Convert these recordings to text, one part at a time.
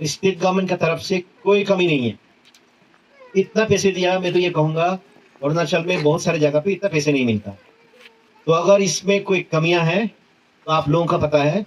State government का तरफ से कोई कमी नहीं है। इतना पैसे दिया, मैं तो ये कहूंगा अरुणाचल में बहुत सारे जगह पे इतना पैसे नहीं मिलता। तो अगर इसमें कोई कमियां हैं तो आप लोगों का पता है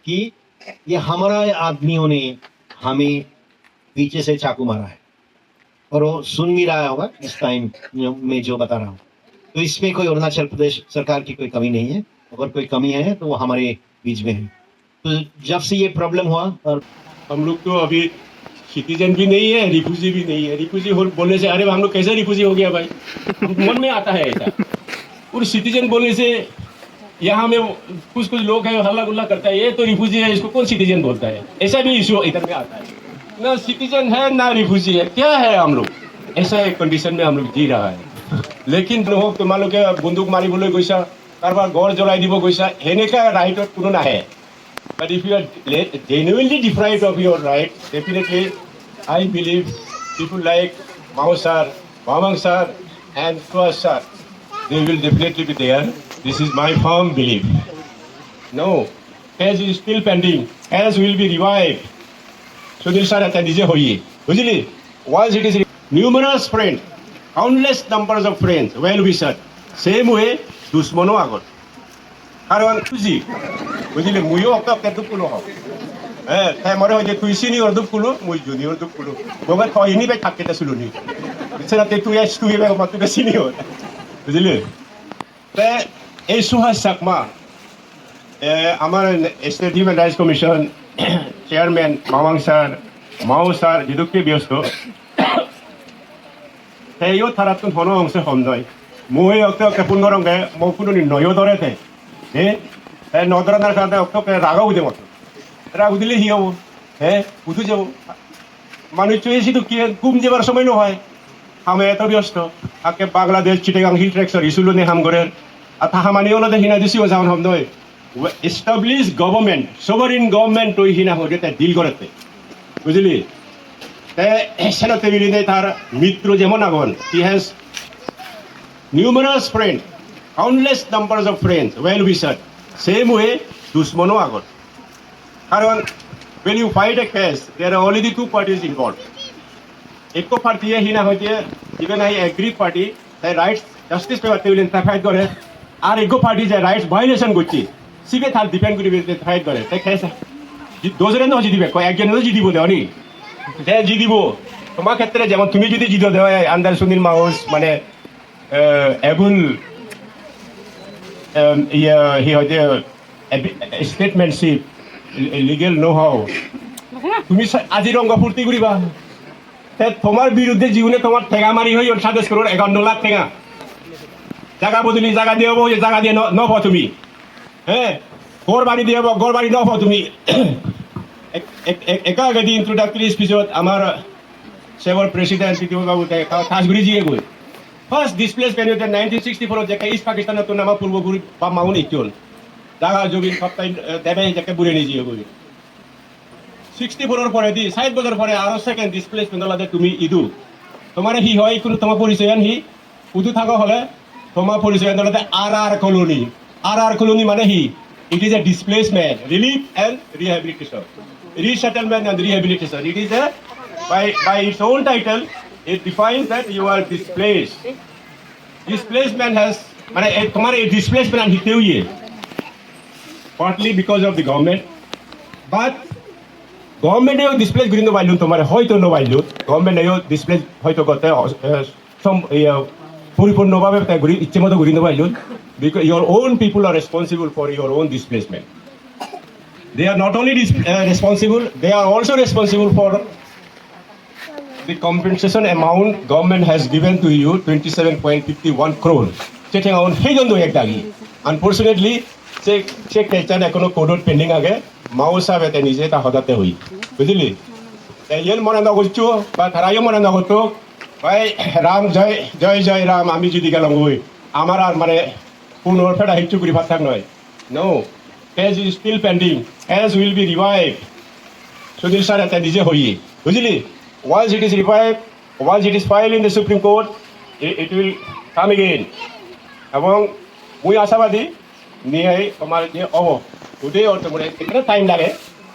कि ये हमारा आदमियों ने हमें पीछे से चाकू मारा है, और वो सुन भी रहा होगा इस टाइम में जो बता रहा हूँ। तो इसमें कोई अरुणाचल प्रदेश सरकार की कोई कमी नहीं है। अगर कोई कमी है तो वो हमारे बीच में है। तो जब से ये प्रॉब्लम हुआ, और हम लोग तो अभी सिटीजन भी नहीं है, रिफ्यूजी भी नहीं है। रिफ्यूजी बोलने से अरे हम लोग कैसे रिफ्यूजी हो गया भाई, मन में आता है ऐसा। और सिटीजन बोलने से यहाँ में कुछ लोग हैं हल्ला गुल्ला करता है, ये तो रिफ्यूजी है, इसको कौन सिटीजन बोलता है, ऐसा भी इशू इधर में आता है। ना सिटीजन है ना रिफ्यूजी है, क्या है हम लोग, ऐसा एक कंडीशन में हम लोग जी रहा है। लेकिन তোমালোকে বন্দুক মাৰিবলৈ গৈছা, কাৰোবাৰ ঘৰ জ্বলাই দিব গৈছা, সেনেকা ৰাইটত কোনো নাহে। But if you are genuinely deprived of your right, definitely I believe people like Mao sir, Mamang sir and Suas sir, they will definitely be there. This is my firm belief. No, case is still pending. Case will be revived. Sunil sir at নিজে হইয়ে বুঝলি, once it is numerous friends, countless numbers of friends, well wished, same way দুশ্মনো আগত। কারণ বুঝি বুঝলি মুইও অক্টাকে দুঃখ কুলো হও, হ্যাঁ তাই মনে হয় যে তুই সিনিয়র দুঃখ কুলো, মুই জুনিয়র দুঃখ কুলো, গোবার কহিনি বাই থাকতে শুনুনি সেটাতে তুই তুই এবার তুই সিনিয়র বুঝলি। তে এই সুহাস চাকমা আমার state human rights commission chairman Mamang sir, Mao sir যেদুকে ব্যস্ত সেইও থারাতুন হন অংশ হম নয় মুই অক্টাকে পুনরঙ্গে মো কোনো নয় ধরেতে নদরানার কারণে অক্টাকে রাগাও দে মতো রাগু দিলে হি হবো, হ্যাঁ উঠু যাবো মানুষ চয়েছি তো কি ঘুম যাবার সময় নহয়। আমি এত ব্যস্ত আকে বাংলাদেশ চিটাগাং হিল ট্রেক্সর ইস্যুলো নে হাম করে আর তাহা মানিও না হিনা দিছিও যাওন হম নয়। এস্টাবলিশ গভর্নমেন্ট সভারিন গভর্নমেন্ট ওই হিনা হয়ে তাই ডিল করতে বুঝলি। সেনাতে মিলিয়ে তার মিত্র যেমন আগন, he has numerous friends, countless numbers of friends, well wished, same way দুশ্মনো আগত। কারণ when you fight a case, there are only the two parties involved. এক পার্টি হিনা হইতে ইভেন আই এগ্রি পার্টি তাই রাইটস জাস্টিস পেপারতে বলেন তা fight করে, আর এক party যে রাইটস ভায়োলেশন করছে সিবে তার ডিপেন্ড করে ফাইট করে তাই খেয়েছে দোজরে না জিদিবে একজনেরও জিদিব দেওয়ানি যে জিদিব। তোমার ক্ষেত্রে যেমন তুমি যদি জিতো দেওয়া আন্দার সুনীল মাউস মানে এবুল হি হয়তো স্টেটমেন্টশিপ লিগেল নো হাও, তুমি আজি রঙ্গ ফুর্তি করিবা তোমার বিরুদ্ধে জীবনে তোমার ঠেঙা মারি হয়ে 27 করোড় 51 লাখ ঠেঙা জায়গা বদলি জায়গা দিয়ে হবো, জায়গা দিয়ে নব তুমি, হ্যাঁ গড় বাড়ি দিয়ে হবো, গড় বাড়ি নব তুমি। একা গদি ইন্ট্রোডাক্টরি স্পিচত আমার সেবর প্রেসিডেন্ট বাবু কাজগুড়ি জিয়ে গই ফার্স্ট ডিসপ্লেসমেন্ট 1964 যে ইস্ট পাকিস্তানের তো নামা পূর্বপুরি বা মাউন ইচন জায়গা জমিন সপ্তাহে দেবে যাকে বুড়ে নিয়ে জিয়ে গই 64 পরে দি 60 বছর পরে আরো সেকেন্ড ডিসপ্লেসমেন্ট হলে তুমি ইদু তোমার হি হয় কোনো তোমার পরিচয় হি উদু থাকা হলে তোমার পরিচয় হলে আর কলোনি মানে হি it is a displacement relief and rehabilitation, resettlement and rehabilitation. It is a by its own title it defines that you are displaced. Displacement has মানে তোমার এই ডিসপ্লেসমেন্ট আমি হিতেও ইয়ে partly because of the government, but গভর্নমেন্টেও displace করি নবাইলু তোমার হয়তো নবাইলু গভর্নমেন্টেও ডিসপ্লেস হয়তো করতে পরিপূর্ণভাবে তাই ঘুরি ইচ্ছে মতো ঘুরি নবাইলু because your own people are responsible for your own displacement. They are not only responsible, they are also responsible for the compensation amount government has given to you 27.51 crore. Checking on Hagan do Yagdagi. Unfortunately, check question econo code pending again. Mausa with an Izeta Hodate Hui. Busily. The young Monanagocho, but Rayo Monanagoto, by Ram Jai Ram Amiji Galangui, Amara Mare, Punor Feda Hitu Patanoi. No. Case is still pending. Case will be revived. So this are at the Hoyi. Usually, once it is revived, once it is filed in the Supreme Court, it will come again. Among we asabadi near Kamal near Ovo. Today or tomorrow, it time lage.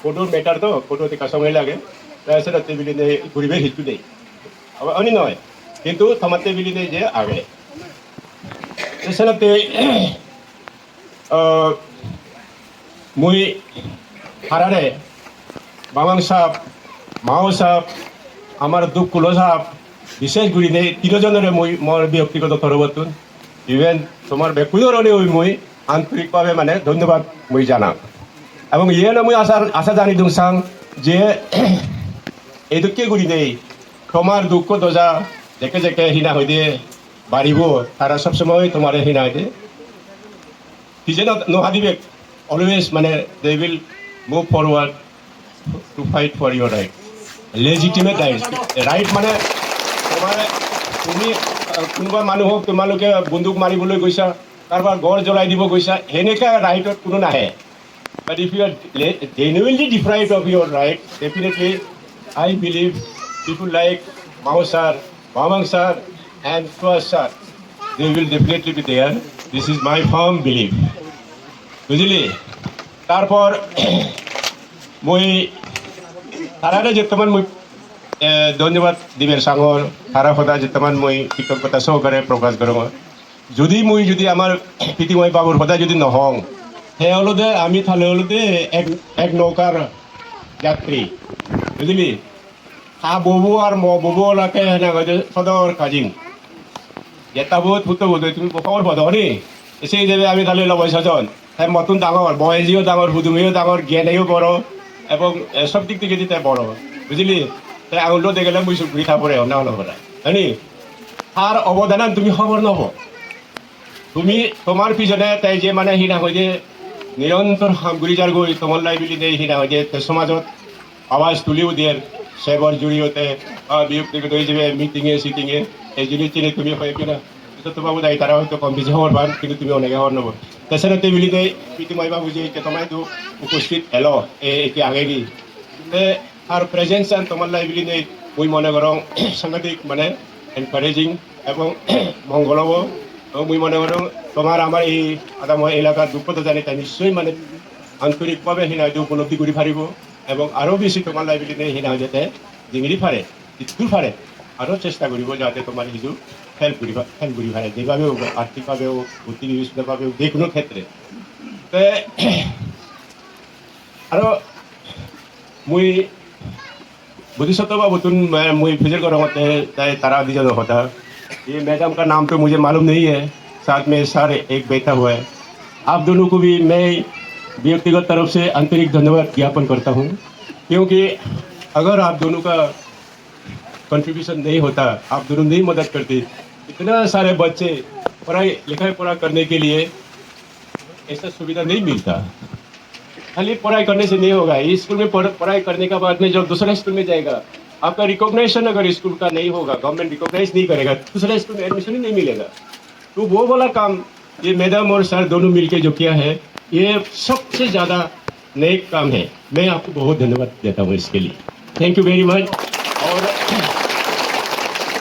Photo matter though, photo the customer lage. তাৰপিছত তেবিলিনে ঘূৰিব সেইটো দেই অনি নহয় কিন্তু থমাতে বিলিনে যে আগে তাৰপিছতে মই হারারে বামাং সাহ মাও সাহ আমার দুঃখ কুলো সাহ বিশেষ করে নেই তিনজনের মই মোর ব্যক্তিগত তরফতুন ইভেন তোমার ব্যক্তিগতরে মই আন্তরিকভাবে মানে ধন্যবাদ মই জানাম এবং ইয়ে মই আশা জানি দুসাং যে এদুকে করে নেই তোমার দুঃখ দজা যেকে যেকে হিনা হয়ে দিয়ে বাড়িব তারা সবসময় তোমার হিনা হয়ে দিয়ে যে নহাদিবে অলওয়েজ মানে they will move forward to fight for your right legitimate right মানে তোমাৰ তুমি কোনোবা মানুহক তোমালোকে বন্দুক মাৰিবলৈ গৈছা কাৰোবাৰ গড় জ্বলাই দিব গৈছা সেনেকুৱা ৰাইটত কোনো নাহে but if you are genuinely deprived of your right definitely I believe people like Mao sir Mamang sir and Subhash sir they will definitely be there this is my firm belief বুঝলি তারপর মই তারারে যেতমান মই ধন্যবাদ দিবের সাঙর তারা সদা যেতমান মই কৃতজ্ঞতা সহকারে প্রকাশ করো যদি মই যদি আমার প্রীতিময় বাবুর সদা যদি নহং সে হলদে আমি থালে হলদে এক নৌকার যাত্রী বুঝলি হা ববু আর ম ববু ওলাকে হেনা সদর কাজিন যেটা বহুত ফুটো বোধ তুমি খবর পাও নি সেই হিসাবে আমি তাহলে লবৈছজন তাই মতন ডাঙর বয়সীও ডাঙর হুদুমিও ডাঙর জ্ঞানেও বড় এবং সব দিক থেকে তাই বড় বুঝলি তাই আঙুলটো দেখলে মুই ঘুরি থাপরে না হলো হয়নি তার অবদান তুমি খবর নব তুমি তোমার পিছনে তাই যে মানে হিনা হয়ে যে নিরন্তর ঘুরি যার গই তোমার লাইবিলি দিয়ে হিনা হয়ে যে সমাজত আওয়াজ তুলিও দিয়ে সেবর জড়িয়তে ব্যক্তিগত হিসেবে মিটিংয়ে সিটিংয়ে এই জিনিস তুমি হয়ে কিনা তোমার বোধ তারা হয়তো কম বেশি হওয়ার পান কিন্তু তুমি অনেকে হওয়ার নেব তাছাড়া টেবিলিতে প্রীতিময় বাবু যে তোমায় তো উপস্থিত এলো এটি আগে গিয়ে আর প্রেজেন্স আর তোমার লাইব্রেরিতে ওই মনে করো সাংঘাতিক মানে এনকারেজিং এবং মঙ্গলব এবং মুই মনে করো তোমার আমার এই আদাময় এলাকার দুঃখতা জানি তাই নিশ্চয়ই মানে আন্তরিকভাবে হিনা হয়তো উপলব্ধি করে পারিব এবং আরও বেশি তোমার লাইব্রেরিতে হিনা হয়ে যেতে জিঙিরি ফারে ইস্কুল ফারে আরও চেষ্টা করব যাতে তোমার কিছু হেল্প করি পারে যেভাবেও আর্থিকভাবেও বুদ্ধি বিবেচনাভাবেও যে কোনো ক্ষেত্রে আৰু মই बुद्धिसत्व बतून मुझे फिजर करो तारा दीजिए होता ये मैडम का नाम तो मुझे मालूम नहीं है साथ में सर एक बैठा हुआ है आप दोनों को भी मैं व्यक्तिगत तरफ से आंतरिक धन्यवाद ज्ञापन करता हूँ क्योंकि अगर आप दोनों का कंट्रीब्यूशन नहीं होता आप दोनों नहीं मदद करते इतना सारे बच्चे पढ़ाई लिखाई पढ़ा करने के लिए ऐसा सुविधा नहीं मिलता खाली पढ़ाई करने से नहीं होगा स्कूल में पढ़ाई करने के बाद में जब दूसरे स्कूल में जाएगा आपका रिकॉग्निशन अगर स्कूल का नहीं होगा गवर्नमेंट रिकॉग्नाइज नहीं करेगा दूसरे स्कूल में एडमिशन ही नहीं मिलेगा तो वो वाला काम ये मैडम और सर दोनों मिलके जो किया है ये सबसे ज़्यादा नेक काम है मैं आपको बहुत धन्यवाद देता हूँ इसके लिए थैंक यू वेरी मच और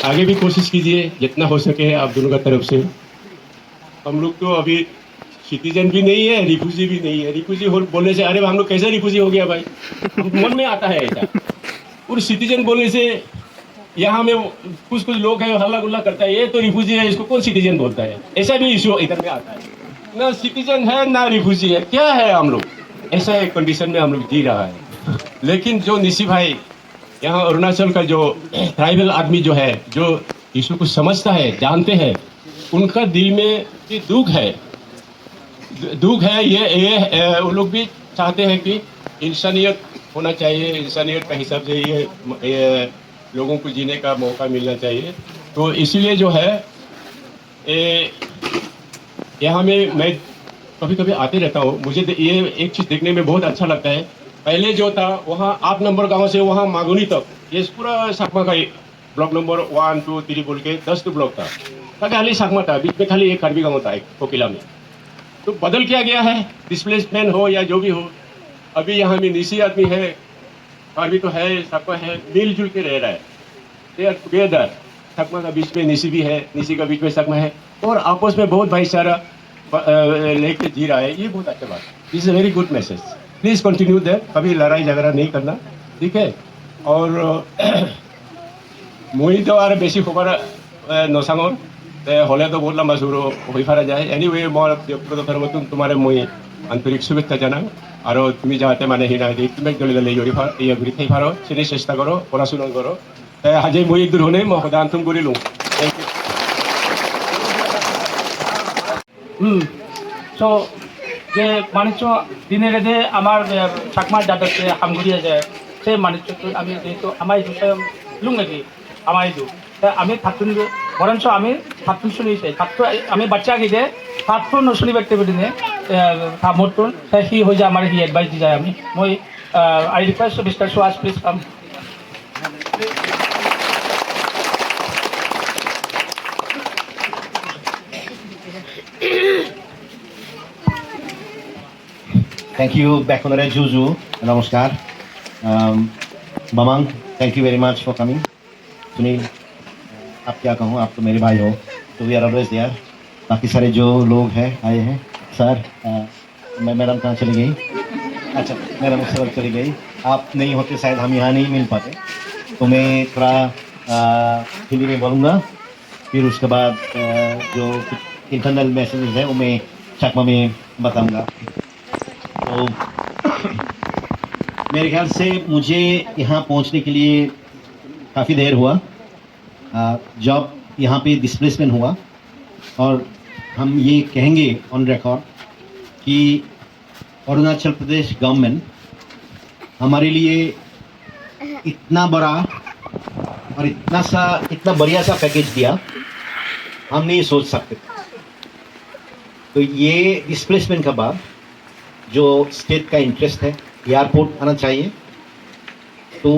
आगे भी कोशिश कीजिए जितना हो सके आप दोनों का तरफ से हम लोग तो अभी सिटीजन भी नहीं है रिफ्यूजी भी नहीं है रिफ्यूजी बोलने से अरे हम लोग कैसे रिफ्यूजी हो गया भाई मन में आता है ऐसा और सिटीजन बोलने से यहाँ में कुछ लोग हैं हल्ला गुल्ला करता है ये तो रिफ्यूजी है इसको कौन सिटीजन बोलता है ऐसा भी इशू इधर में आता है ना सिटीजन है ना रिफ्यूजी है क्या है हम लोग ऐसा एक कंडीशन में हम लोग जी रहा है लेकिन जो निशी भाई यहाँ अरुणाचल का जो ट्राइबल आदमी जो है जो इशू को समझता है जानते हैं उनका दिल में ये दुख है ये वो लोग भी चाहते हैं कि इंसानियत होना चाहिए इंसानियत का हिसाब से ये लोगों को जीने का मौका मिलना चाहिए तो इसीलिए जो है यहाँ में मैं कभी कभी आते रहता हूँ मुझे ये एक चीज़ देखने में बहुत अच्छा लगता है पहले जो था वहाँ 8 नंबर गांव से वहाँ मागुनी तक ये पूरा साकमा का ब्लॉक नंबर 1, 2, 3 बोल के 10 तो ब्लॉक था खाली साकमा था बीच में खाली एक कार्बी गाँव था एक कोकिला में तो बदल क्या गया है डिस्प्लेसमेंट हो या जो भी हो अभी यहाँ में निसी आदमी है कार्बी तो है साकमा है मिलजुल के रह रहा है दे आर टुगेदर साकमा का बीच में निसी भी है निसी का बीच में साकमा है और आपस में बहुत भाईचारा लेके जी रहा है ये बहुत अच्छा बात this is a very good message please continue that कभी लड़ाई झगड़ा नहीं करना ठीक है और মইতো আর বেশি খবর নচাঙৰ হ'লেতো বহুত লম্বা চুৰো হৈ পৰা যায় এনিৱে মই ব্যক্তিগত মতন তোমাৰ মই আন্তৰিক শুভেচ্ছা জানাওঁ আৰু তুমি যাতে মানে হিনা তুমি দলি দলি ঘূৰি থাই পাৰ চিনি চেষ্টা করো পড়াশোনা করো আজি মই দূৰ হনে মই সদায় আন্তম কৰিলোঁ সো যে মানিচ দিনে রেদে আমার চাকমার দাদাতে হামগুড়িয়া যায় সেই মানিচটো আমি যেহেতু আমার বিষয়ে লুং নাকি আমার আমি থাকতুন বরঞ্চ আমি থাকতুন শুনিছে থাকতো আমি বাচ্চা গিয়ে থাকতো নশুনি ব্যক্তি দিনে মোটন সি হয়ে যায় আমার হি এডভাইস দি যায় আমি মই I request mister Suhas please come Thank you, Bakonare Juju. Namaskar. Mamang, thank you very much for coming. Sunil, आप क्या कहूँ, आप तो मेरे भाई हो, तो वी आर ऑलवेज देयर. बाकी सारे जो लोग हैं आए हैं, सर, मैं मैडम कहाँ चली गई? अच्छा, मैडम उस वक्त चली गई. आप नहीं होते शायद हम यहाँ नहीं मिल पाते. तो मैं थोड़ा हिंदी में बोलूँगा, फिर उसके बाद जो इंटरनल मैसेजेस है वो मैं चकमा में बताऊँगा. तो मेरे ख्याल से मुझे यहाँ पहुँचने के लिए काफ़ी देर हुआ. जॉब यहाँ पे डिस्प्लेसमेंट हुआ और हम ये कहेंगे ऑन रिकॉर्ड कि अरुणाचल प्रदेश गवर्नमेंट हमारे लिए इतना बड़ा और इतना बढ़िया सा पैकेज दिया हम नहीं सोच सकते. तो ये डिस्प्लेसमेंट के बाद जो स्टेट का इंटरेस्ट है एयरपोर्ट आना चाहिए. तो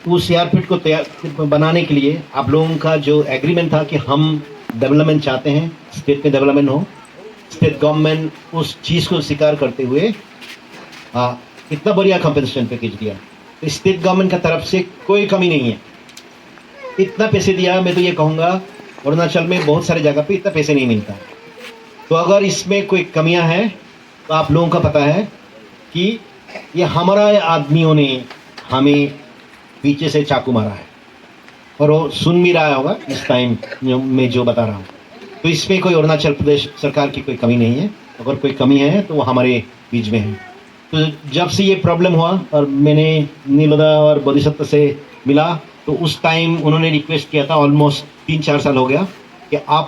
उस एयरपोर्ट को तैयार बनाने के लिए आप लोगों का जो एग्रीमेंट था कि हम डेवलपमेंट चाहते हैं, स्टेट में डेवलपमेंट हो, स्टेट गवर्नमेंट उस चीज़ को स्वीकार करते हुए इतना बढ़िया कंपनसेशन पैकेज दिया. तो स्टेट गवर्नमेंट का तरफ से कोई कमी नहीं है. इतना पैसे दिया. मैं तो ये कहूँगा अरुणाचल में बहुत सारे जगह पे इतना पैसे नहीं मिलता. तो अगर इसमें कोई कमियां हैं तो आप लोगों का पता है कि ये हमारा आदमियों ने हमें पीछे से चाकू मारा है और वो सुन भी रहा होगा इस टाइम मैं जो बता रहा हूँ. तो इसमें कोई अरुणाचल प्रदेश सरकार की कोई कमी नहीं है. अगर कोई कमी है तो वो हमारे बीच में है. तो जब से ये प्रॉब्लम हुआ और मैंने नीलोदा और बोधिसत्व से मिला तो उस टाइम उन्होंने रिक्वेस्ट किया था. ऑलमोस्ट 3-4 साल हो गया कि आप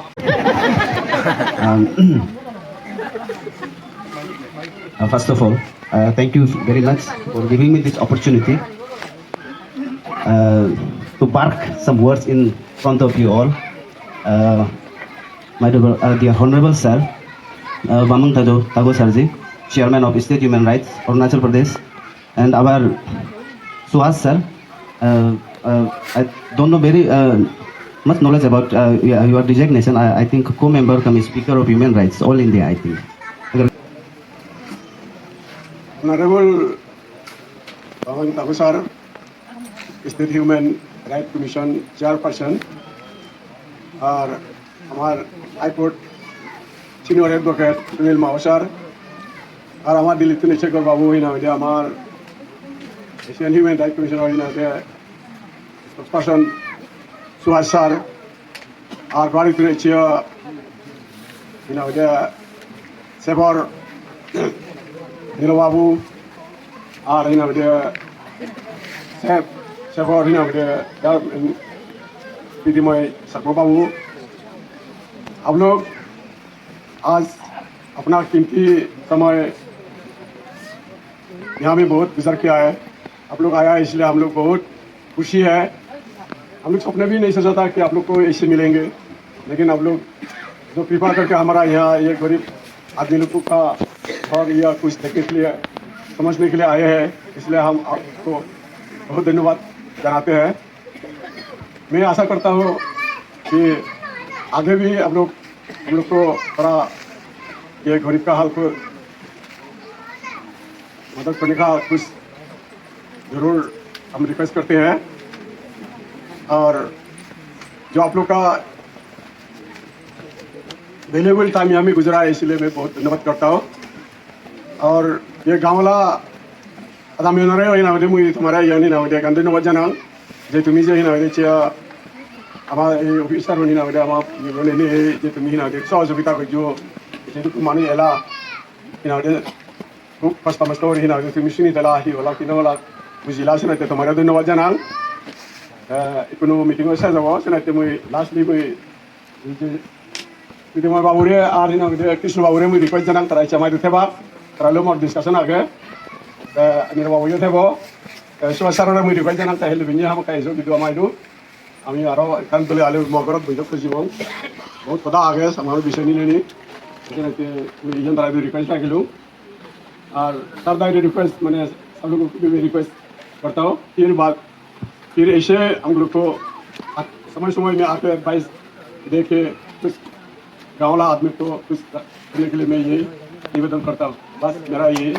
first of all, thank you very much for giving me this opportunity to bark some words in front of you all. My dear Honorable Sir, Mamang Tago Sarji, Chairman of State Human Rights, Arunachal Pradesh, and our Suhas Sir. I don't know very much knowledge about your designation. I think co-member come Speaker of Human Rights, All India, I think. Honorable Mamang Tago Sir, State Human Rights Commission Chairperson, और हमार high court senior advocate Sunil माओ sir और हमार दिल्ली चंद्रशेखर बाबू ही नाम हमार Asian human right commission person Suhas sir और बाड़ी saver नीलो बाबू और सेवर विधिमय सर्व बाबू. आप लोग आज अपना कीमती समय यहाँ में बहुत गुजर के आए. आप लोग आया इसलिए हम लोग बहुत खुशी है. हम लोग सपने भी नहीं सोचा था कि आप लोग को ऐसे मिलेंगे, लेकिन आप लोग जो कृपा करके हमारा यहाँ ये गरीब आदमी लोगों का और या कुछ देखने के लिए समझने के लिए आए हैं, इसलिए हम आपको बहुत धन्यवाद जनाते हैं. मैं आशा करता हूँ कि आगे भी हम लोग को थोड़ा ये गरीब का हाल को मदद करने का कुछ ज़रूर हम रिक्वेस्ट करते हैं. और जो आप लोग का वैल्यूएबल टाइम यहाँ में गुजरा है, इसलिए मैं बहुत धन्यवाद करता हूँ. और ये गाँव वाला आता मी होणार आहे ना मुई तुम्हारा यानी ना kan धन्यवाद जाना जे तुम्ही जे ना च्या আমার এই অফিসার হনি না আমার মানে যে তুমি না সহযোগিতা করছো যেটুকু মানুষ এলা না খুব ফাস্ট স্টোরি না তুমি শুনি দিলা হি ওলা কিনা ওলা বুঝিলা সেনাতে তোমার ধন্যবাদ জানাল কোনো মিটিং হয়েছে যাব সেনাতে মুই লাস্টলি মুই যদি মই বাবুরে আর না কৃষ্ণ বাবুরে মুই রিকোয়েস্ট জানাম তারা ইচ্ছা মাই থেবা তারা লো মোর ডিসকাশন আগে আমি বাবুরে থেব সুভাষ স্যারের মুই রিকোয়েস্ট জানাম তাহলে বিনি হাম কাইজো ভিডিও মাইদু আমি আরো এখান তুলে আলে মগরত বৈঠক খুঁজিব বহুত কথা আগে আমার বিষয় নিলে নি সেখানে ইজন দ্বারা রিকোয়েস্ট রাখিল और सर दाई रिक्वेस्ट मैंने सब लोगों को भी रिक्वेस्ट करता हूँ फिर ऐसे हम लोग को समय समय में आके एडवाइस दे के कुछ गाँव वाला आदमी को कुछ करने के लिए मैं ये निवेदन करता हूँ बस मेरा ये